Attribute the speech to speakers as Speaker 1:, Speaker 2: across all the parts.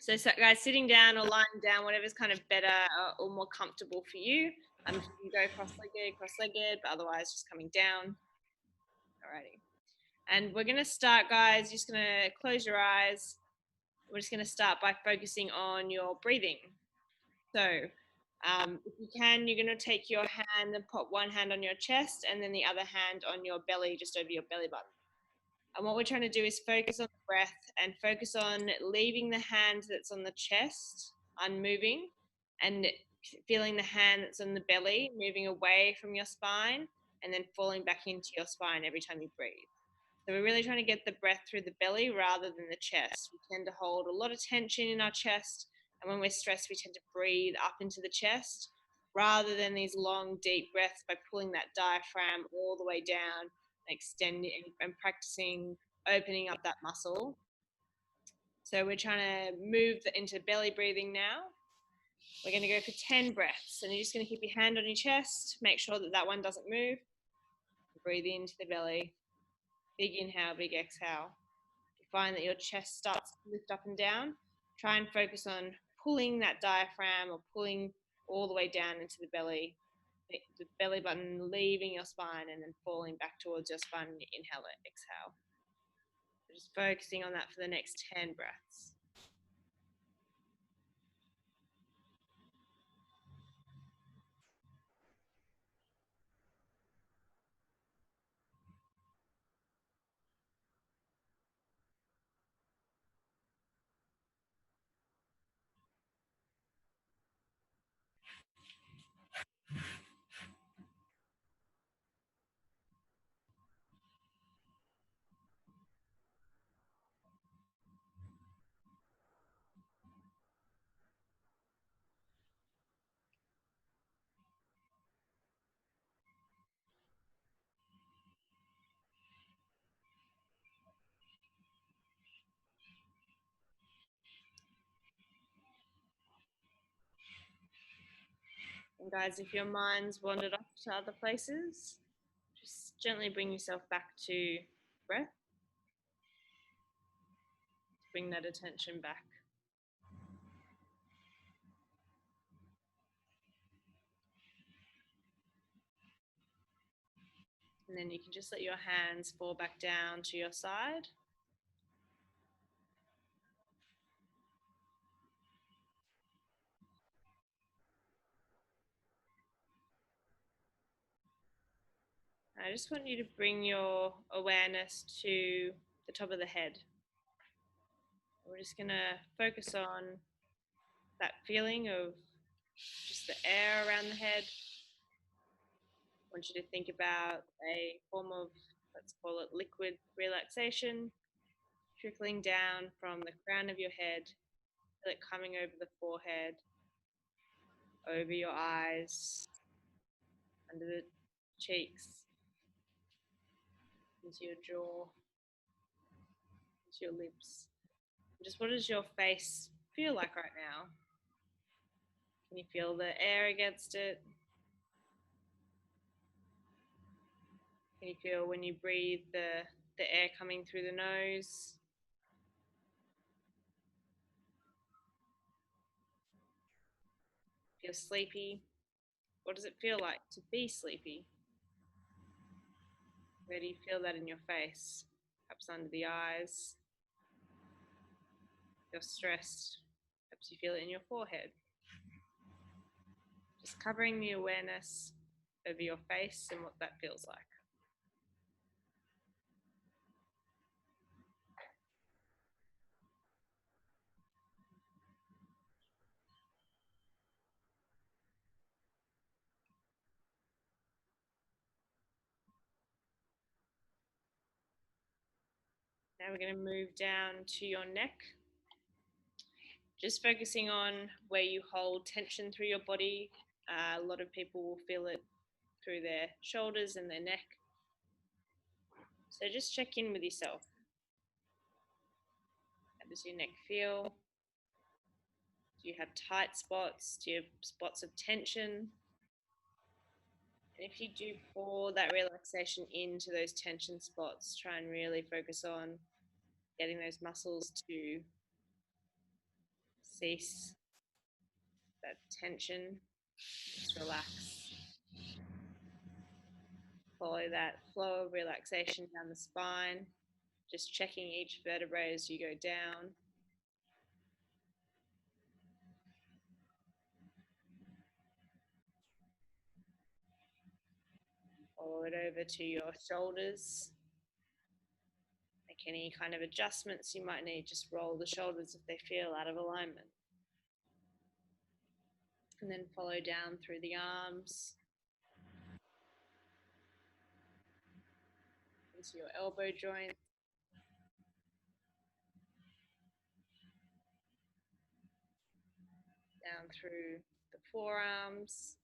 Speaker 1: So guys, sitting down or lying down, whatever's kind of better or more comfortable for you. You can go cross-legged, but otherwise just coming down. Alrighty. And we're going to start, guys. Just going to close your eyes. We're just going to start by focusing on your breathing. So if you can, you're going to take your hand and put one hand on your chest and then the other hand on your belly, just over your belly button. And what we're trying to do is focus on the breath and focus on leaving the hand that's on the chest unmoving and feeling the hand that's on the belly moving away from your spine and then falling back into your spine every time you breathe. So we're really trying to get the breath through the belly rather than the chest. We tend to hold a lot of tension in our chest, and when we're stressed, we tend to breathe up into the chest rather than these long, deep breaths by pulling that diaphragm all the way down, extending and practicing opening up that muscle. So we're trying to move into belly breathing now. We're going to go for 10 breaths, and you're just going to keep your hand on your chest. Make sure that that one doesn't move. Breathe into the belly. Big inhale, big exhale. If you find that your chest starts to lift up and down, try and focus on pulling that diaphragm or pulling all the way down into the belly button leaving your spine and then falling back towards your spine. Inhale and exhale. So just focusing on that for the next 10 breaths. And guys, if your mind's wandered off to other places, just gently bring yourself back to breath. Bring that attention back. And then you can just let your hands fall back down to your side. I just want you to bring your awareness to the top of the head. We're just going to focus on that feeling of just the air around the head. I want you to think about a form of, let's call it liquid relaxation, trickling down from the crown of your head, feel it coming over the forehead, over your eyes, under the cheeks, into your jaw, into your lips. Just what does your face feel like right now? Can you feel the air against it? Can you feel when you breathe the air coming through the nose? Feel sleepy? What does it feel like to be sleepy? Where do you feel that in your face? Perhaps under the eyes. If you're stressed, perhaps you feel it in your forehead. Just covering the awareness over your face and what that feels like. Now we're going to move down to your neck. Just focusing on where you hold tension through your body. A lot of people will feel it through their shoulders and their neck. So just check in with yourself. How does your neck feel? Do you have tight spots? Do you have spots of tension? And if you do pour that relaxation into those tension spots, try and really focus on getting those muscles to cease that tension, just relax. Follow that flow of relaxation down the spine, just checking each vertebrae as you go down. Follow it over to your shoulders. Make any kind of adjustments you might need, just roll the shoulders if they feel out of alignment. And then follow down through the arms, into your elbow joints, down through the forearms,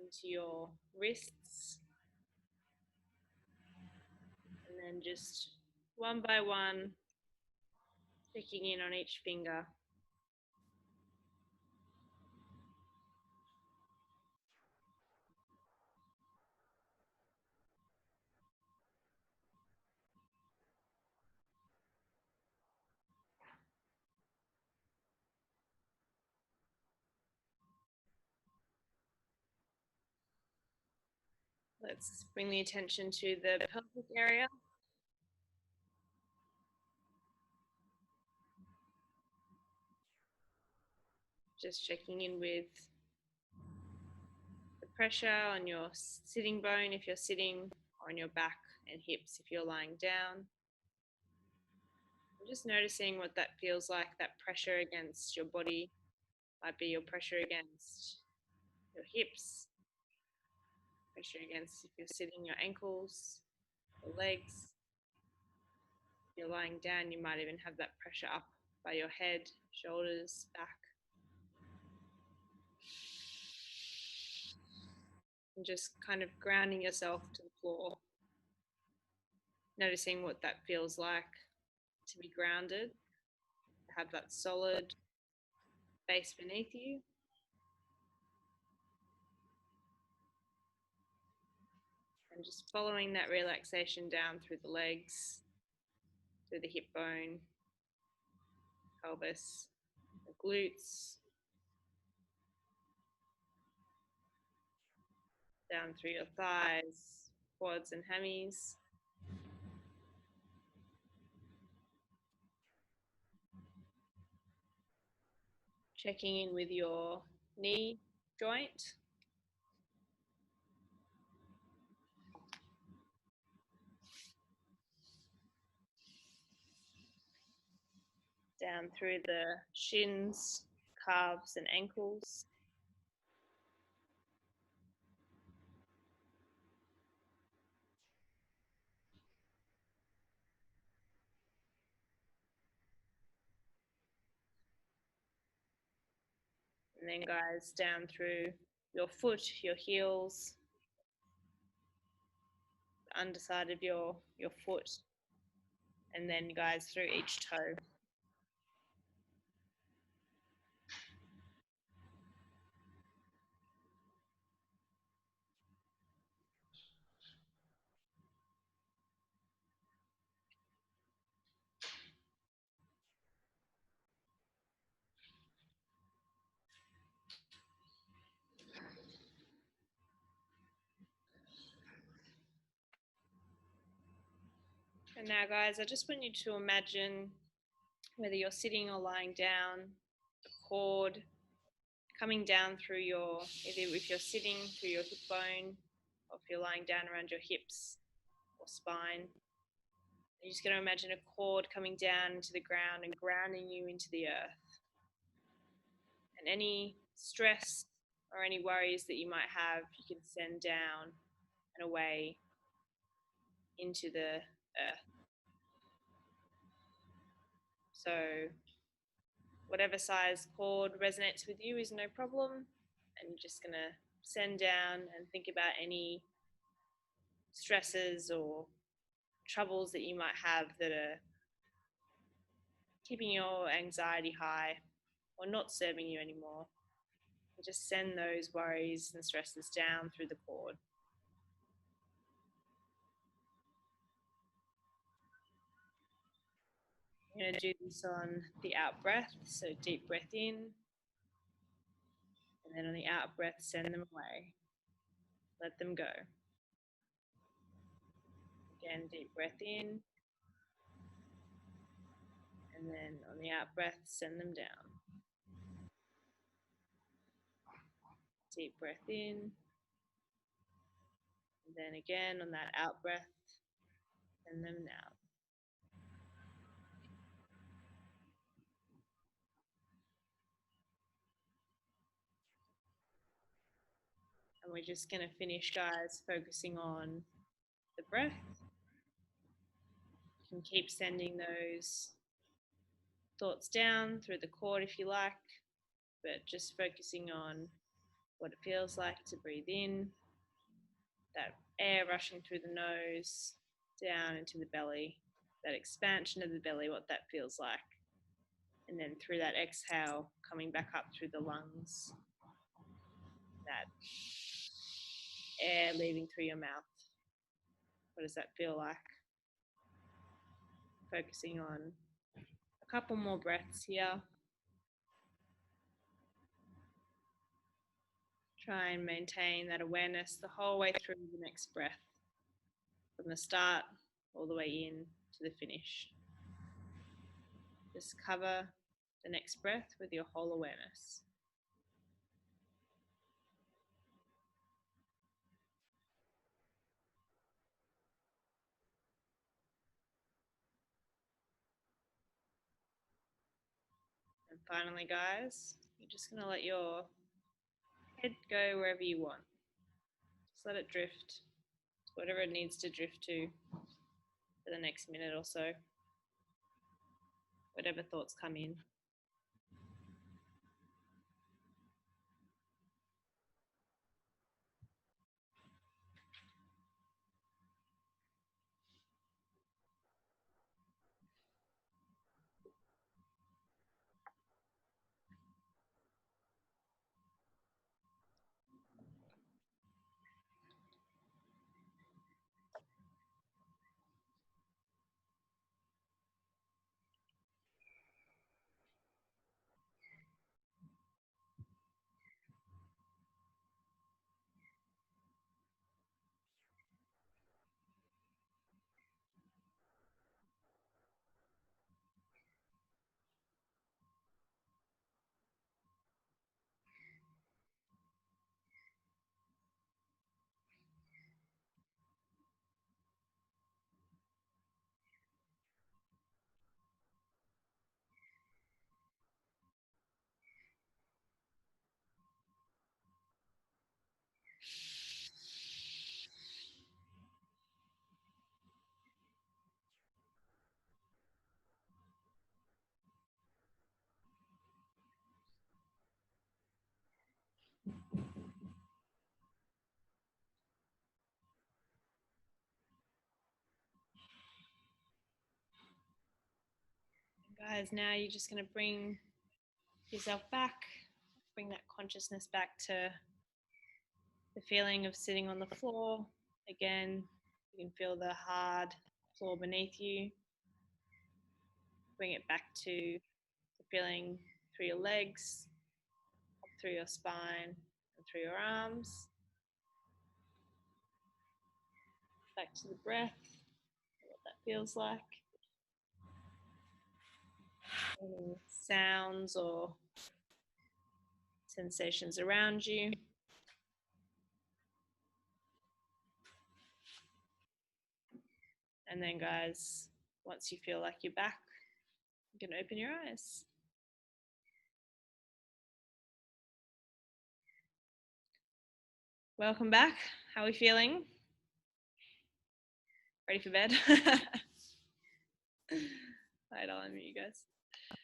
Speaker 1: into your wrists, and then just one by one, checking in on each finger. Let's bring the attention to the pelvic area. Just checking in with the pressure on your sitting bone if you're sitting, or on your back and hips if you're lying down. I'm just noticing what that feels like, that pressure against your body. Might be your pressure against your hips, pressure against, if you're sitting, your ankles, your legs. If you're lying down, you might even have that pressure up by your head, shoulders, back. And just kind of grounding yourself to the floor. Noticing what that feels like to be grounded, to have that solid base beneath you. And just following that relaxation down through the legs, through the hip bone, pelvis, the glutes, down through your thighs, quads and hammies. Checking in with your knee joint. Down through the shins, calves and ankles. And then guys, down through your foot, your heels, the underside of your foot, and then guys through each toe. And now guys, I just want you to imagine, whether you're sitting or lying down, the cord coming down through your, either if you're sitting through your hip bone, or if you're lying down around your hips or spine. You're just going to imagine a cord coming down into the ground and grounding you into the earth. And any stress or any worries that you might have, you can send down and away into the earth. So whatever size cord resonates with you is no problem. And you're just going to send down and think about any stresses or troubles that you might have that are keeping your anxiety high or not serving you anymore. And just send those worries and stresses down through the cord. I'm going to do this on the out breath. So deep breath in. And then on the out breath, send them away. Let them go. Again, deep breath in. And then on the out breath, send them down. Deep breath in. And then again on that out breath, send them down. And we're just going to finish, guys, focusing on the breath. You can keep sending those thoughts down through the cord if you like, but just focusing on what it feels like to breathe in, that air rushing through the nose, down into the belly, that expansion of the belly, what that feels like. And then through that exhale, coming back up through the lungs, that air leaving through your mouth. What does that feel like? Focusing on a couple more breaths here. Try and maintain that awareness the whole way through the next breath, from the start all the way in to the finish. Just cover the next breath with your whole awareness. And finally, guys, you're just going to let your head go wherever you want. Just let it drift, whatever it needs to drift to for the next minute or so, whatever thoughts come in. Guys, now you're just going to bring yourself back, bring that consciousness back to the feeling of sitting on the floor. Again, you can feel the hard floor beneath you. Bring it back to the feeling through your legs, up through your spine, and through your arms. Back to the breath, what that feels like. Any sounds or sensations around you. And then, guys, once you feel like you're back, you can open your eyes. Welcome back. How are we feeling? Ready for bed? Alright, I'll unmute you guys.